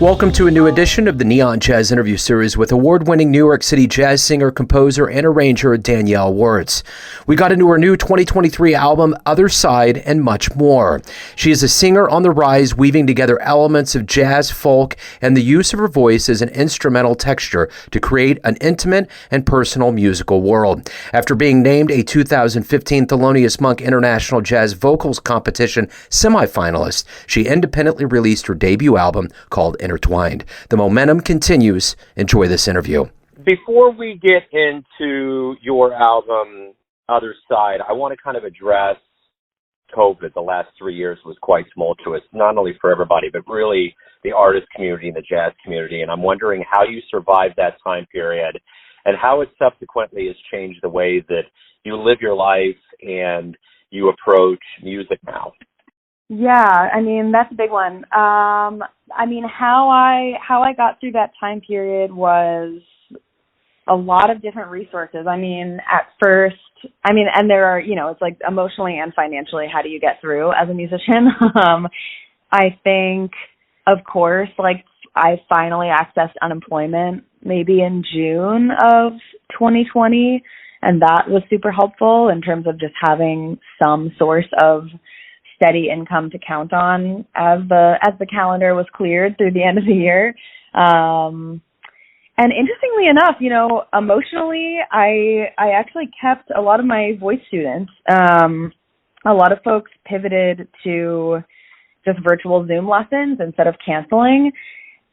Welcome to a new edition of the Neon Jazz interview series with award-winning New York City jazz singer, composer, and arranger Danielle Wertz. We got into her new 2023 album, Other Side, and much more. She is a singer on the rise, weaving together elements of jazz, folk, and the use of her voice as an instrumental texture to create an intimate and personal musical world. After being named a 2015 Thelonious Monk International Jazz Vocals Competition semi-finalist, she independently released her debut album called Intertwined. The momentum continues. Enjoy this interview. Before we get into your album, Other Side, I want to kind of address COVID. The last 3 years was quite tumultuous, not only for everybody, but really the artist community and the jazz community. And I'm wondering how you survived that time period and how it subsequently has changed the way that you live your life and you approach music now. Yeah, I mean, that's a big one. I mean, how I got through that time period was a lot of different resources. I mean, at first, and there are, it's like emotionally and financially, how do you get through as a musician? I think, of course, like I finally accessed unemployment maybe in June of 2020, and that was super helpful in terms of just having some source of steady income to count on as the calendar was cleared through the end of the year. And interestingly enough, emotionally, I actually kept a lot of my voice students. A lot of folks pivoted to just virtual Zoom lessons instead of canceling.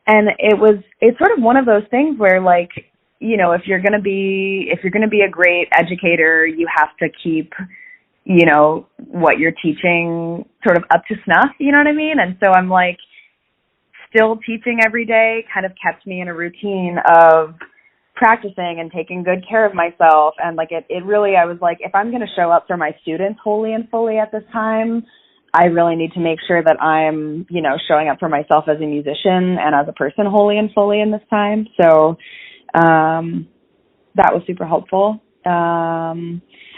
And it's sort of one of those things where, like, if you're going to be a great educator, you have to keep what you're teaching sort of up to snuff, you know what I mean? And so I'm like, still teaching every day kind of kept me in a routine of practicing and taking good care of myself. And like, it really, I was like, if I'm going to show up for my students wholly and fully at this time, I really need to make sure that I'm, showing up for myself as a musician and as a person wholly and fully in this time. So, that was super helpful.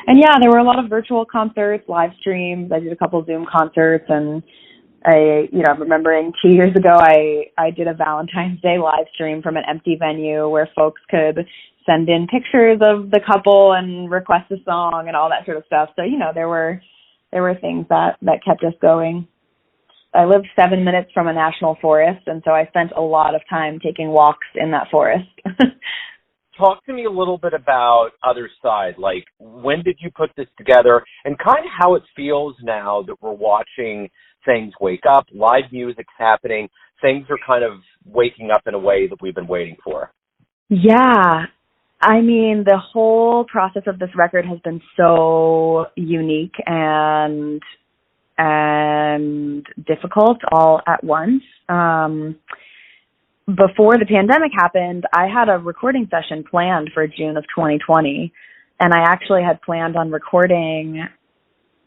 And yeah, there were a lot of virtual concerts, live streams. I did a couple of Zoom concerts, and I'm remembering 2 years ago, I did a Valentine's Day live stream from an empty venue where folks could send in pictures of the couple and request a song and all that sort of stuff. So, there were things that kept us going. I lived 7 minutes from a national forest, and so I spent a lot of time taking walks in that forest. Talk to me a little bit about Other Side. Like, when did you put this together and kind of how it feels now that we're watching things wake up, live music's happening, things are kind of waking up in a way that we've been waiting for? Yeah. I mean, the whole process of this record has been so unique and difficult all at once. Before the pandemic happened, I had a recording session planned for June of 2020, and I actually had planned on recording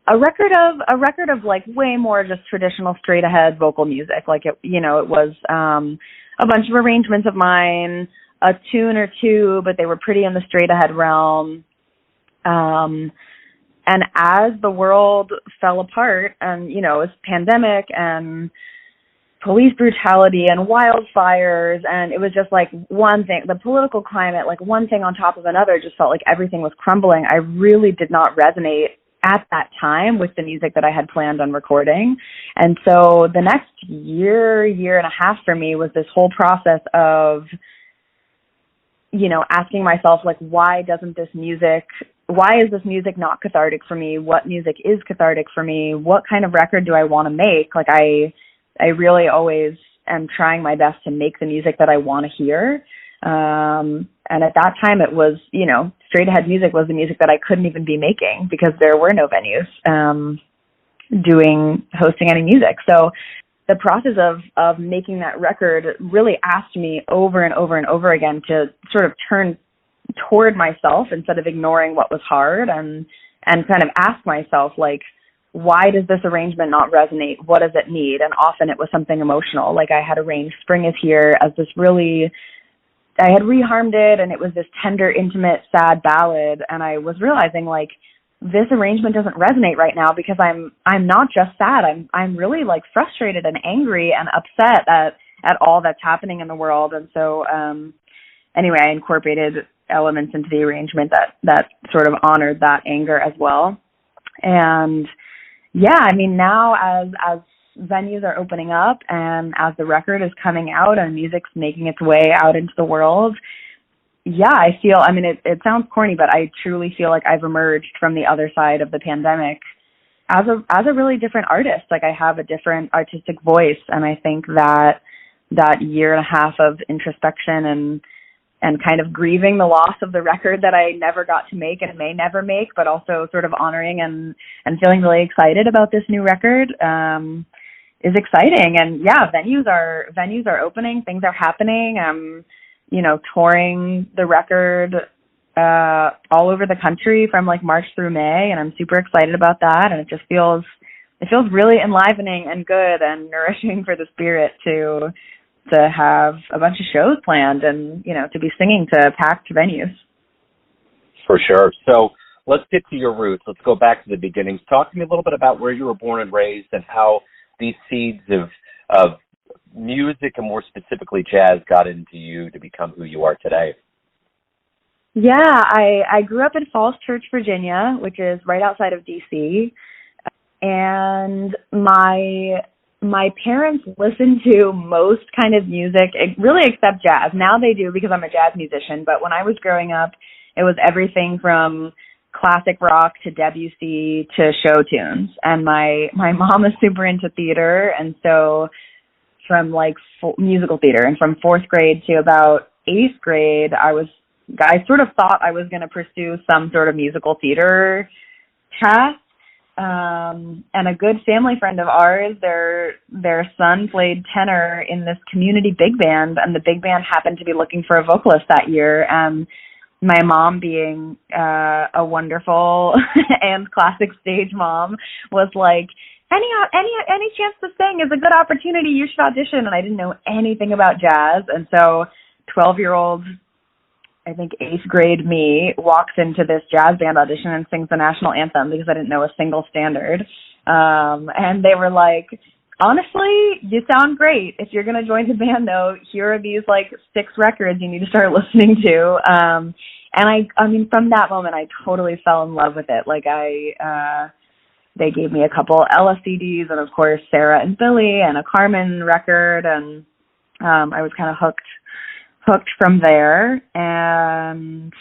a record of like way more just traditional straight ahead vocal music. Like it was a bunch of arrangements of mine, a tune or two, but they were pretty in the straight ahead realm. And as the world fell apart and, it was pandemic and police brutality and wildfires, and it was just like one thing, the political climate, like one thing on top of another, just felt like everything was crumbling. I really did not resonate at that time with the music that I had planned on recording. And so the next year and a half for me was this whole process of, asking myself, like, why is this music not cathartic for me? What music is cathartic for me? What kind of record do I want to make? Like, I really always am trying my best to make the music that I want to hear. And at that time it was, straight ahead music was the music that I couldn't even be making because there were no venues hosting any music. So the process of making that record really asked me over and over and over again to sort of turn toward myself instead of ignoring what was hard and kind of ask myself, like, why does this arrangement not resonate? What does it need? And often it was something emotional. Like I had arranged Spring Is Here as this really, I had reharmed it and it was this tender, intimate, sad ballad. And I was realizing, like, this arrangement doesn't resonate right now because I'm not just sad. I'm really like frustrated and angry and upset at at all that's happening in the world. And so, anyway, I incorporated elements into the arrangement that sort of honored that anger as well. And yeah, I mean, now as venues are opening up and as the record is coming out and music's making its way out into the world, yeah, I feel, I mean, it sounds corny, but I truly feel like I've emerged from the other side of the pandemic as a really different artist. Like, I have a different artistic voice, and I think that year and a half of introspection and kind of grieving the loss of the record that I never got to make and may never make, but also sort of honoring and feeling really excited about this new record, is exciting. And yeah, venues are opening, things are happening. Touring the record all over the country from like March through May, and I'm super excited about that. And it feels really enlivening and good and nourishing for the spirit to have a bunch of shows planned and, to be singing to packed venues. For sure. So let's get to your roots. Let's go back to the beginnings. Talk to me a little bit about where you were born and raised and how these seeds of music, and more specifically jazz, got into you to become who you are today. Yeah, I grew up in Falls Church, Virginia, which is right outside of D.C., and my parents listened to most kind of music, really except jazz. Now they do because I'm a jazz musician, but when I was growing up, it was everything from classic rock to Debussy to show tunes. And my mom is super into theater, and so from like musical theater, and from fourth grade to about eighth grade, I sort of thought I was going to pursue some sort of musical theater path. And a good family friend of ours, their son played tenor in this community big band, and the big band happened to be looking for a vocalist that year. And my mom, being a wonderful and classic stage mom, was like, any chance to sing is a good opportunity. You should audition. And I didn't know anything about jazz. And so 12-year-old, I think 8th grade me, walks into this jazz band audition and sings the national anthem because I didn't know a single standard. And they were like, honestly, you sound great. If you're going to join the band, though, here are these like 6 records you need to start listening to. And I mean, from that moment, I totally fell in love with it. Like they gave me a couple Ella CDs, and of course Sarah and Billy, and a Carmen record, and I was kind of hooked from there. And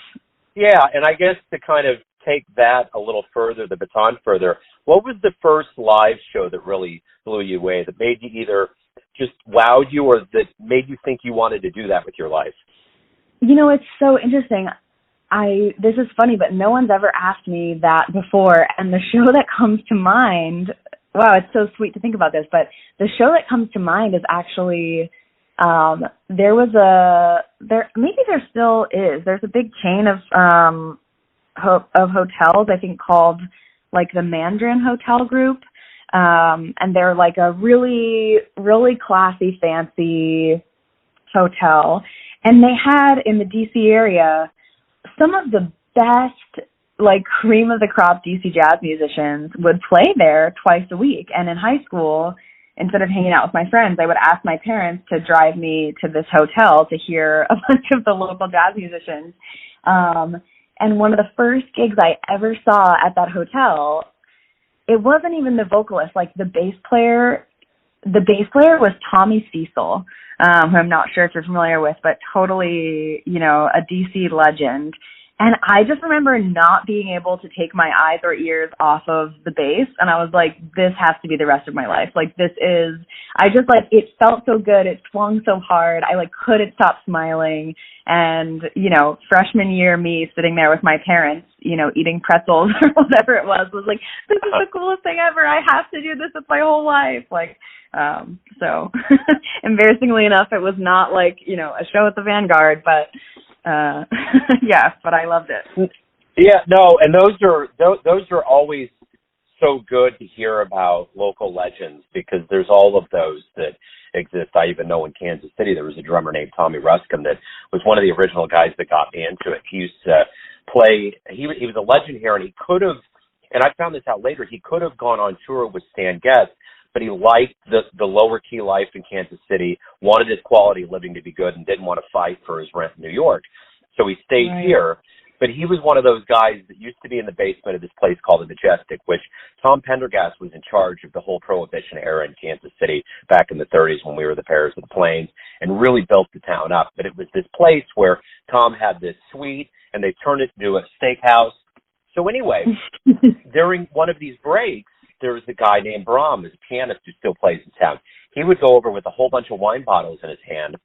yeah, and I guess to kind of take that a little further, the baton further, what was the first live show that really blew you away, that made you either just wowed you or that made you think you wanted to do that with your life? It's so interesting. This is funny, but no one's ever asked me that before. And the show that comes to mind, wow, it's so sweet to think about this, but the show that comes to mind is actually, maybe there still is. There's a big chain of hotels, I think, called like the Mandarin Hotel Group. And they're like a really, really classy, fancy hotel. And they had in the DC area some of the best, like, cream of the crop DC jazz musicians would play there twice a week. And in high school, instead of hanging out with my friends, I would ask my parents to drive me to this hotel to hear a bunch of the local jazz musicians. And one of the first gigs I ever saw at that hotel, it wasn't even the vocalist. Like, the bass player was Tommy Cecil, who I'm not sure if you're familiar with, but totally, a DC legend. And I just remember not being able to take my eyes or ears off of the bass. And I was like, this has to be the rest of my life. Like, it felt so good. It swung so hard. I couldn't stop smiling. And, freshman year me sitting there with my parents, eating pretzels or whatever it was like, this is the coolest thing ever. I have to do this with my whole life. So embarrassingly enough, it was not like, a show at the Vanguard, but yeah, but I loved it. Yeah, no, and those are always so good to hear about local legends, because there's all of those that exist. I even know in Kansas City there was a drummer named Tommy Ruscombe that was one of the original guys that got me into it. He used to play, he was a legend here, and he could have, and I found this out later, he could have gone on tour with Stan Getz, but he liked the lower key life in Kansas City, wanted his quality of living to be good, and didn't want to fight for his rent in New York. So he stayed here. But he was one of those guys that used to be in the basement of this place called the Majestic, which Tom Pendergast was in charge of the whole Prohibition era in Kansas City back in the 30s when we were the Paris of the Plains, and really built the town up. But it was this place where Tom had this suite, and they turned it into a steakhouse. So anyway, during one of these breaks, there was a guy named Bram, who's a pianist who still plays in town. He would go over with a whole bunch of wine bottles in his hand,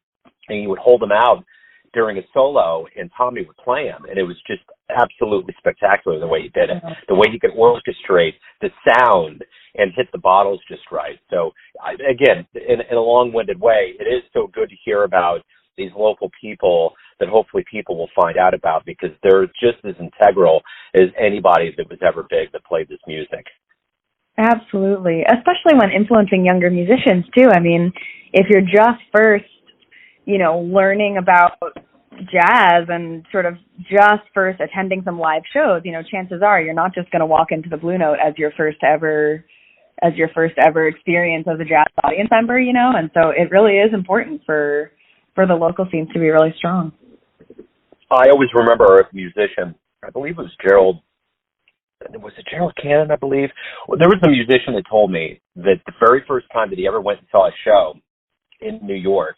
and he would hold them out during a solo, and Tommy would play him, and it was just absolutely spectacular the way he did it, the way he could orchestrate the sound and hit the bottles just right. So, again, in a long-winded way, it is so good to hear about these local people that hopefully people will find out about, because they're just as integral as anybody that was ever big that played this music. Absolutely, especially when influencing younger musicians, too. I mean, if you're just first learning about jazz and sort of just first attending some live shows, chances are you're not just going to walk into the Blue Note as your first ever experience as a jazz audience member, and so it really is important for the local scenes to be really strong. I always remember a musician, I believe it was Gerald Cannon, I believe? Well, there was a musician that told me that the very first time that he ever went and saw a show in New York,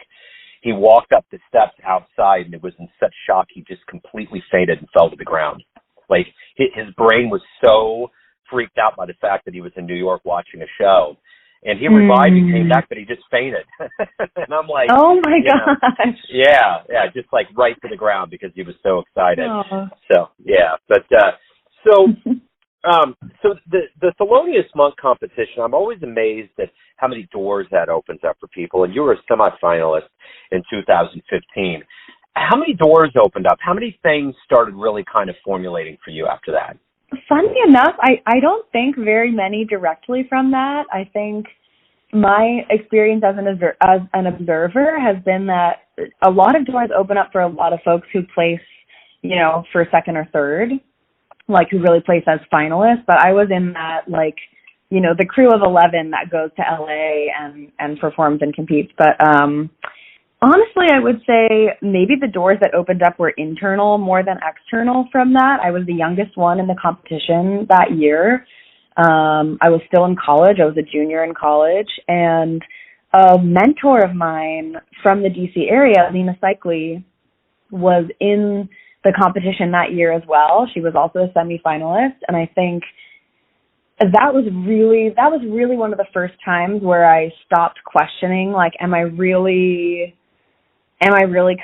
he walked up the steps outside, and it was in such shock he just completely fainted and fell to the ground. Like, his brain was so freaked out by the fact that he was in New York watching a show. And he revived and came back, but he just fainted. And I'm like, oh my gosh. Yeah, just like right to the ground because he was so excited. Aww. So, yeah. But, so the Thelonious Monk competition, I'm always amazed at how many doors that opens up for people. And you were a semi-finalist in 2015. How many doors opened up? How many things started really kind of formulating for you after that? Funny enough, I don't think very many directly from that. I think my experience as an observer has been that a lot of doors open up for a lot of folks who place, for second or third, like who really place as finalists. But I was in that, like, the crew of 11 that goes to LA and performs and competes. But honestly, I would say maybe the doors that opened up were internal more than external from that. I was the youngest one in the competition that year. I was still in college. I was a junior in college. And a mentor of mine from the DC area, Lena Cycli, was in the competition that year as well. She was also a semi-finalist. And I think that was really one of the first times where I stopped questioning, like, am I really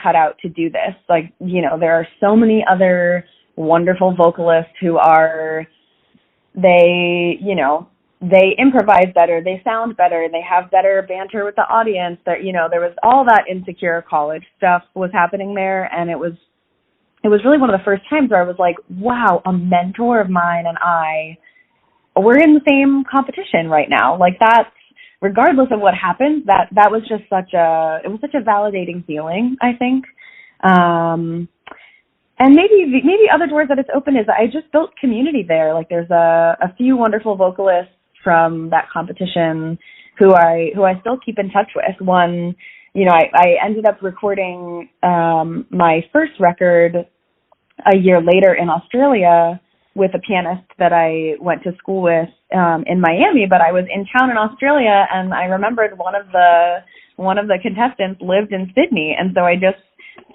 cut out to do this? Like, there are so many other wonderful vocalists who they improvise better, they sound better, they have better banter with the audience. There was all that insecure college stuff was happening there, and it was really one of the first times where I was like, wow, a mentor of mine and we're in the same competition right now. Like, that's, regardless of what happened, that was just such a validating feeling, I think. And maybe other doors that it's opened is I just built community there. Like, there's a few wonderful vocalists from that competition who I still keep in touch with. One, I ended up recording my first record a year later in Australia with a pianist that I went to school with in Miami, but I was in town in Australia, and I remembered one of the contestants lived in Sydney, and so I just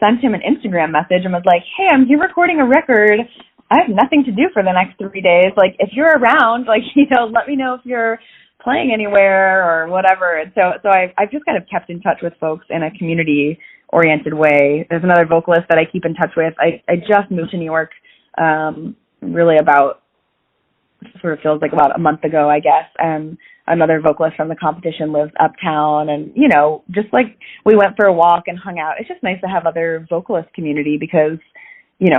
sent him an Instagram message and was like, hey, I'm here recording a record. I have nothing to do for the next 3 days. Like, if you're around, like, let me know if you're playing anywhere or whatever. And so I've just kind of kept in touch with folks in a community-oriented way. There's another vocalist that I keep in touch with. I just moved to New York really about a month ago, I guess, and another vocalist from the competition lives uptown, and just like we went for a walk and hung out. It's just nice to have other vocalist community because we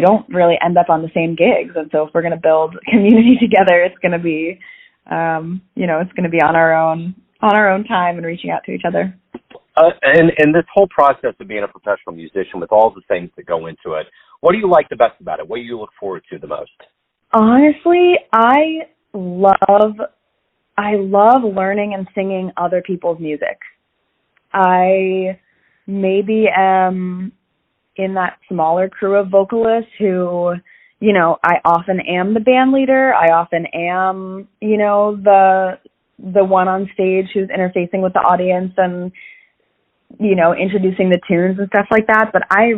don't really end up on the same gigs, and so if we're going to build community together, it's going to be it's going to be on our own time and reaching out to each other. And this whole process of being a professional musician with all the things that go into it, what do you like the best about it? What do you look forward to the most? Honestly, I love I love learning and singing other people's music. I maybe am in that smaller crew of vocalists who, I often am the band leader. I often am, the one on stage who's interfacing with the audience and, introducing the tunes and stuff like that. But I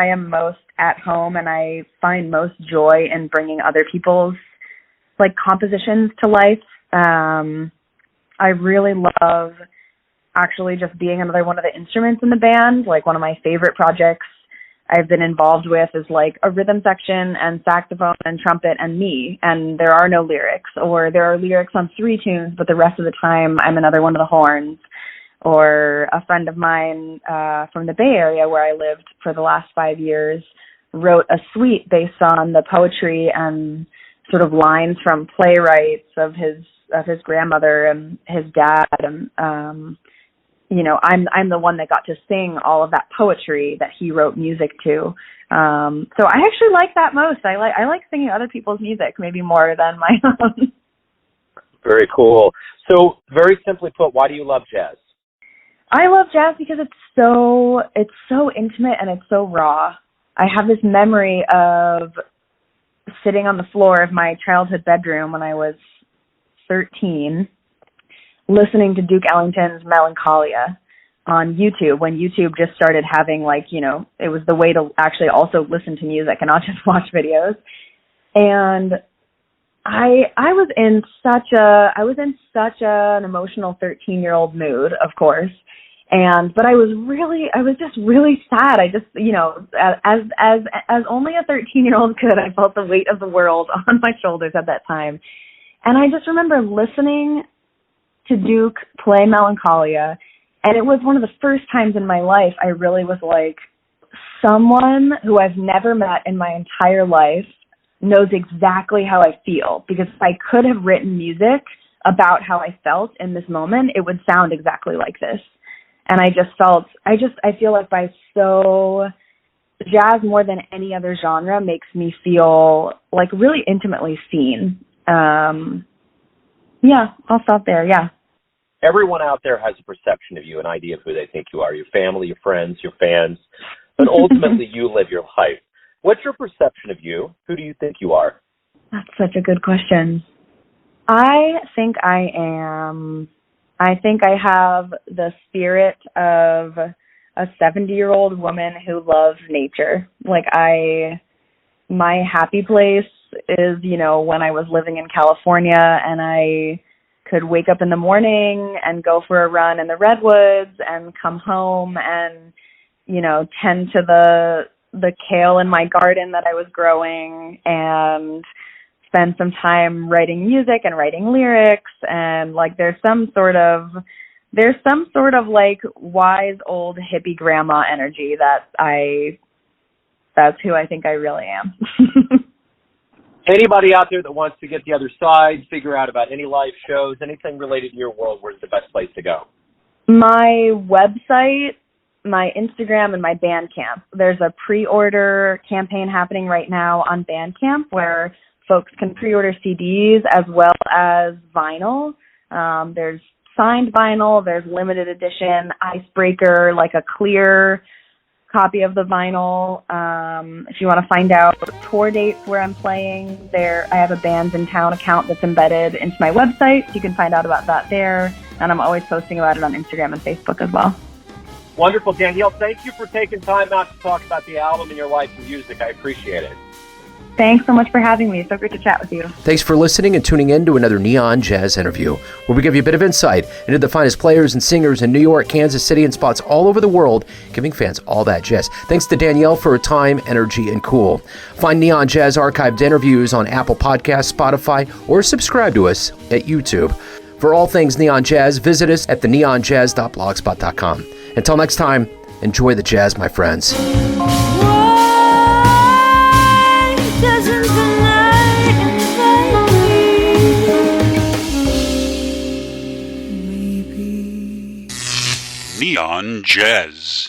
am most at home, and I find most joy in bringing other people's compositions to life. I really love actually just being another one of the instruments in the band. One of my favorite projects I've been involved with is a rhythm section and saxophone and trumpet and me, and there are no lyrics, or there are lyrics on 3 tunes, but the rest of the time I'm another one of the horns. Or a friend of mine from the Bay Area where I lived for the last 5 years wrote a suite based on the poetry and sort of lines from playwrights of his grandmother and his dad, and I'm the one that got to sing all of that poetry that he wrote music to. So I actually like that most. I like singing other people's music maybe more than my own. Very cool. So very simply put, why do you love jazz? I love jazz because it's so intimate and it's so raw. I have this memory of sitting on the floor of my childhood bedroom when I was 13, listening to Duke Ellington's Melancholia on YouTube, when YouTube just started having it was the way to actually also listen to music and not just watch videos. And I was in such an emotional 13-year-old mood, of course. But I was just really sad. I just, as only a 13-year-old could, I felt the weight of the world on my shoulders at that time. And I just remember listening to Duke play Melancholia, and it was one of the first times in my life I really was like, someone who I've never met in my entire life knows exactly how I feel, because if I could have written music about how I felt in this moment, it would sound exactly like this. And I feel like jazz more than any other genre makes me feel really intimately seen. Yeah, I'll stop there. Yeah. Everyone out there has a perception of you, an idea of who they think you are, your family, your friends, your fans, but ultimately you live your life. What's your perception of you? Who do you think you are? That's such a good question. I think I have the spirit of a 70-year-old woman who loves nature. My happy place is, when I was living in California and I could wake up in the morning and go for a run in the redwoods and come home and, tend to the kale in my garden that I was growing and spend some time writing music and writing lyrics, and there's some sort of wise old hippie grandma energy that's who I think I really am. Anybody out there that wants to get the other side, figure out about any live shows, anything related to your world, where's the best place to go? My website, my Instagram, and my Bandcamp. There's a pre-order campaign happening right now on Bandcamp where folks can pre-order CDs as well as vinyl. There's signed vinyl, there's limited edition Icebreaker, a clear copy of the vinyl. If you want to find out tour dates where I'm playing, I have a Bands in Town account that's embedded into my website, so you can find out about that there. And I'm always posting about it on Instagram and Facebook as well. Wonderful. Danielle, thank you for taking time out to talk about the album and your life and music. I appreciate it. Thanks so much for having me. So great to chat with you. Thanks for listening and tuning in to another Neon Jazz interview, where we give you a bit of insight into the finest players and singers in New York, Kansas City, and spots all over the world, giving fans all that jazz. Thanks to Danielle for her time, energy, and cool. Find Neon Jazz archived interviews on Apple Podcasts, Spotify, or subscribe to us at YouTube. For all things Neon Jazz, visit us at theneonjazz.blogspot.com. Until next time, enjoy the jazz, my friends. Neon Jazz.